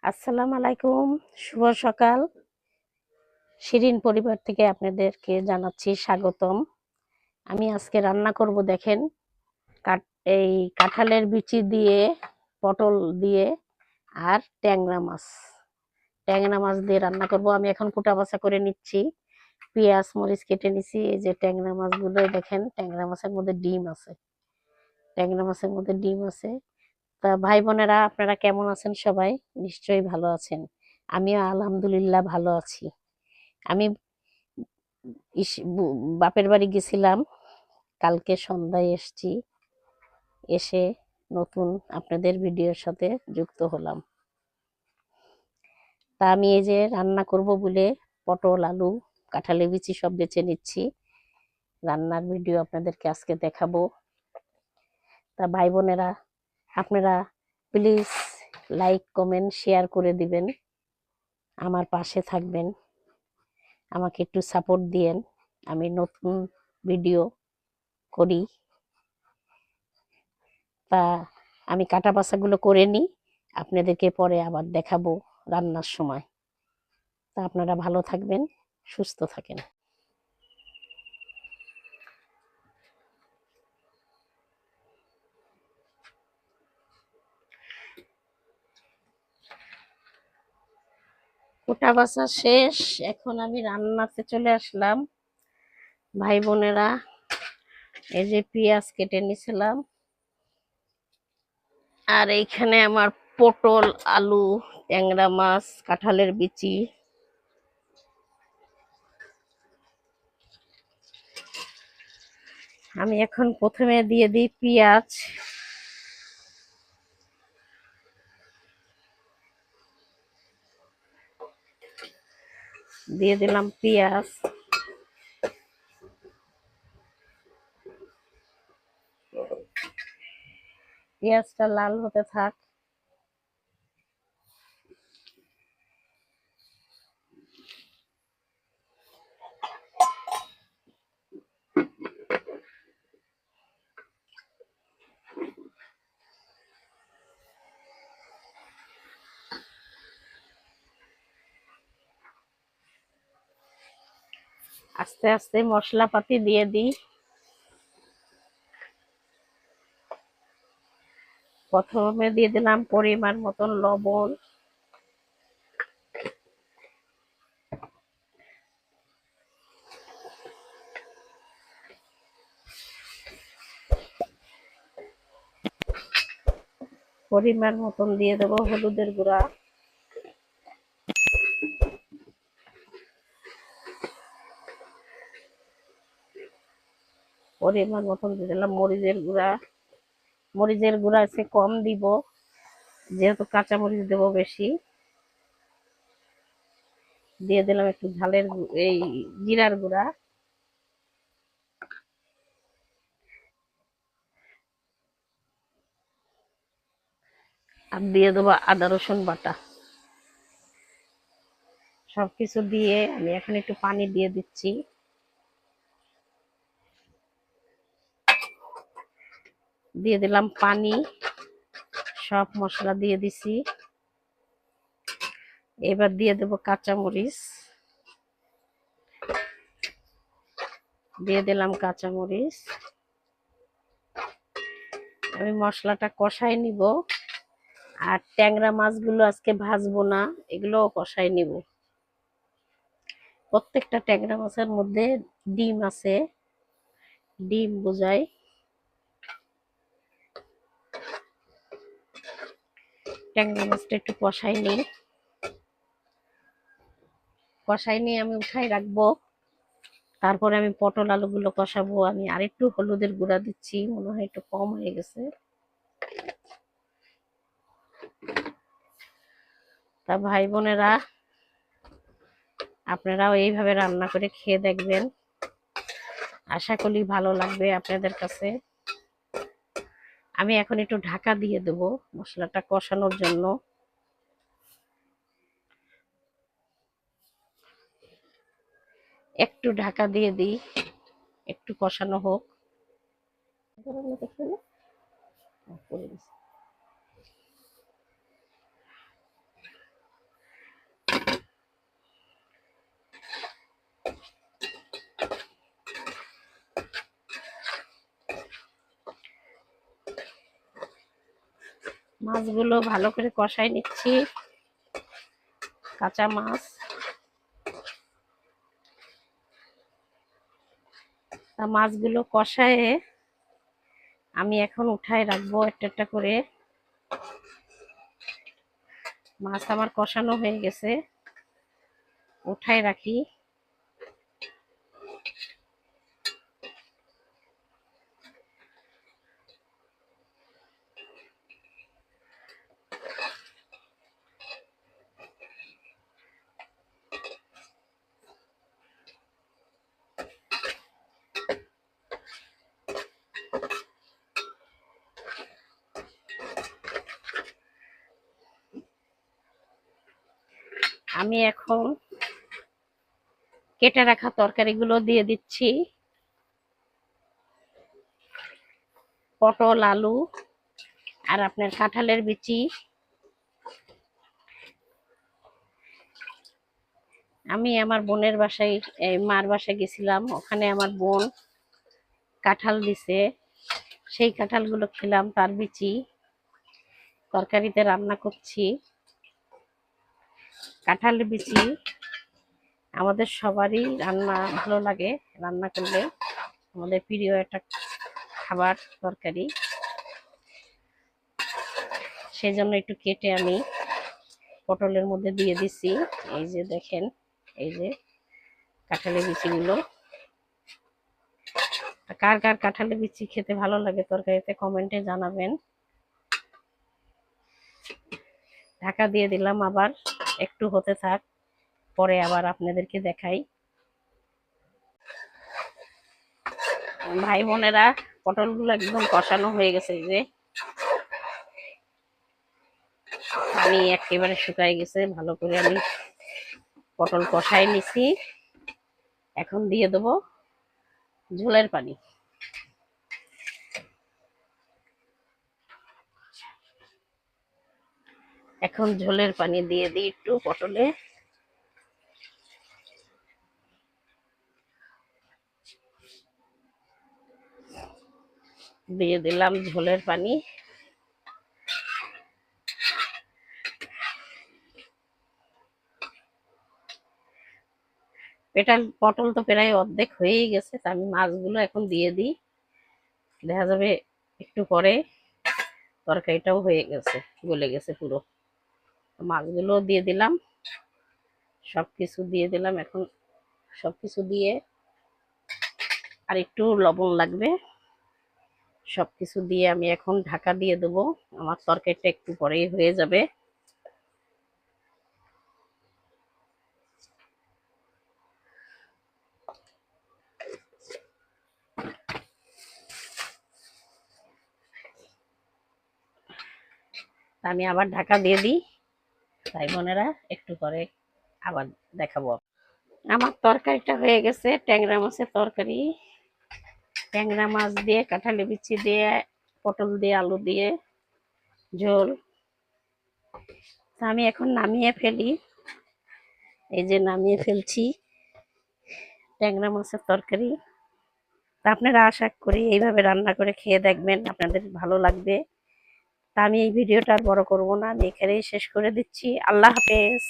আসসালামু আলাইকুম, শুভ সকাল। শিরিন পরিবার থেকে আপনাদেরকে জানাচ্ছি স্বাগতম। আমি আজকে রান্না করব, দেখেন, এই কাঁঠালের বিচি দিয়ে, পটল দিয়ে আর ট্যাংরা মাছ দিয়ে রান্না করব। আমি এখন কুটা বাছা করে নিচ্ছি, পেঁয়াজ মরিচ কেটে নিচ্ছি। এই যে ট্যাংরা মাছগুলো দেখেন, ট্যাংরা মাছের মধ্যে ডিম আছে, ট্যাংরা মাছের মধ্যে ডিম আছে। তা ভাই বোনেরা, আপনারা কেমন আছেন? সবাই নিশ্চয়ই ভালো আছেন। আমিও আলহামদুলিল্লাহ ভালো আছি। আমি বাপের বাড়ি গেছিলাম, কালকে সন্ধ্যায় এসছি। এসে নতুন আপনাদের ভিডিওর সাথে যুক্ত হলাম। তা আমি এই যে রান্না করব বলে পটল আলু কাঁঠালের বিচি সব বেছে নিচ্ছি। রান্নার ভিডিও আপনাদেরকে আজকে দেখাবো। তা ভাই বোনেরা, আপনারা প্লিজ লাইক কমেন্ট শেয়ার করে দিবেন, আমার পাশে থাকবেন, আমাকে একটু সাপোর্ট দিয়েন। আমি নতুন ভিডিও করি। তা আমি কাটা বাছাগুলো করে নিই, আপনাদেরকে পরে আবার দেখাবো রান্নার সময়। তা আপনারা ভালো থাকবেন, সুস্থ থাকেন। কোটা বাছা শেষ, এখন আমি রান্নাতে চলে আসলাম। ভাই বোনেরা, এই যে পেঁয়াজ কেটে নিয়েছিলাম, আর এইখানে আমার পটল আলু ট্যাংরা মাছ কাঁঠালের বিচি। আমি এখন প্রথমে দিয়ে দিই পেঁয়াজ, দিয়ে দিলাম পেঁয়াজ। পেঁয়াজটা লাল হতে থাক। আস্তে আস্তে মশলাপাতি দিয়ে দিই। প্রথমে দিয়ে দিলাম পরিমাণ মতন লবণ, পরিমাণ মতন দিয়ে দেবো হলুদের গুঁড়া, পরিমাণ মতন দিয়ে দিলাম মরিচের গুঁড়া। মরিচের গুঁড়া আছে কম দিব, যেহেতু কাঁচা মরিচ দেবো বেশি। দিয়ে দিলাম একটু ঝালের এই জিরার গুঁড়া, আর দিয়ে দেবো আদা রসুন বাটা। সবকিছু দিয়ে আমি এখন একটু পানি দিয়ে দিচ্ছি। দিয়ে দিলাম পানি, সব মশলা দিয়ে দিছি। এবার দিয়ে দেবো কাঁচামরিচ, দিয়ে দিলাম কাঁচামরিচ। আমি মশলাটা কষাই নিব, আর ট্যাংরা মাছগুলো আজকে ভাজবো না, এগুলোও কষাই নিব। প্রত্যেকটা ট্যাংরা মাছের মধ্যে ডিম আছে, ডিম বোঝাই। ট্যাংরা মাছটা একটু কষাই নিই, কষাই নিয়ে আমি উঠাই রাখবো। তারপরে আমি পটল আলুগুলো কষাবো। আমি আরেকটু হলুদের গুঁড়া দিচ্ছি, মনে হয় একটু কম হয়ে গেছে। তা ভাই বোনেরা, আপনারাও এইভাবে রান্না করে খেয়ে দেখবেন, আশা করি ভালো লাগবে আপনাদের কাছে। আমি এখন একটু ঢাকা দিয়ে দেব মশলাটা কষানোর জন্য। একটু ঢাকা দিয়ে দিই, একটু কষানো হোক। মাছগুলো ভালো করে কষাই নিচ্ছি, কাঁচা মাছ। তা মাছগুলো কষায়ে আমি এখন উঠায় রাখবো একটা একটা করে। মাছ আমার কষানো হয়ে গেছে, উঠায় রাখি। আমি এখন কেটে রাখা তরকারিগুলো দিয়ে দিচ্ছি। পটল, আলু আর আপনার কাঁঠালের বিচি। আমি আমার বোনের বাসায়, মার বাসায় গেছিলাম, ওখানে আমার বোন কাঁঠাল দিছে, সেই কাঁঠালগুলো খেলাম, তার বিচি তরকারিতে রান্না করছি। কাঁঠালের বিচি আমাদের সবারই রান্না ভালো লাগে, রান্না করলে আমাদের প্রিয় একটা খাবার, তরকারি। সেই জন্য একটু কেটে আমি পটলের মধ্যে দিয়ে দিছি। এই যে দেখেন, এই যে কাঁঠালের বিচিগুলো। কার কার কাঁঠালের বিচি খেতে ভালো লাগে তরকারিতে কমেন্টে জানাবেন। ঢাকা দিয়ে দিলাম, আবার একটু হতে থাক, পরে আবার আপনাদেরকে দেখাই। ভাই বোনেরা, পটলগুলো একদম কষানো হয়ে গেছে, যে পানি একেবারে শুকায় গেছে, ভালো করে আমি পটল কষাই নিছি। এখন দিয়ে দেবো ঝোলের পানি। এখন ঝোলের পানি দিয়ে দিই একটু পটলে। দিয়ে দিলাম ঝোলের পানি। পটল তো প্রায় অর্ধেক হয়েই গেছে, তা আমি মাছগুলো এখন দিয়ে দিই। দেখা যাবে একটু পরে তরকারিটাও হয়ে গেছে, গলে গেছে পুরো। মাছগুলো দিয়ে দিলাম, সবকিছু দিয়ে দিলাম। এখন সবকিছু দিয়ে আর একটু লবণ লাগবে, সবকিছু দিয়ে আমি এখন ঢাকা দিয়ে দেবো। আমার তরকারিটা একটু পরেই হয়ে যাবে। আমি আবার ঢাকা দিয়ে দিই। ভাই বোনেরা, একটু পরে আবার দেখাবো। আমার তরকারিটা হয়ে গেছে, ট্যাংরা মাছের তরকারি। ট্যাংরা মাছ দিয়ে, কাঁঠালি বিচি দিয়ে, পটল দিয়ে, আলু দিয়ে ঝোল। আমি এখন নামিয়ে ফেলি। এই যে নামিয়ে ফেলছি ট্যাংরা মাছের তরকারি। তা আপনারা আশা করি এইভাবে রান্না করে খেয়ে দেখবেন, আপনাদের ভালো লাগবে। তা আমি এই ভিডিওটা আর বড় করব না, আমি এখানেই শেষ করে দিচ্ছি। আল্লাহ হাফেজ।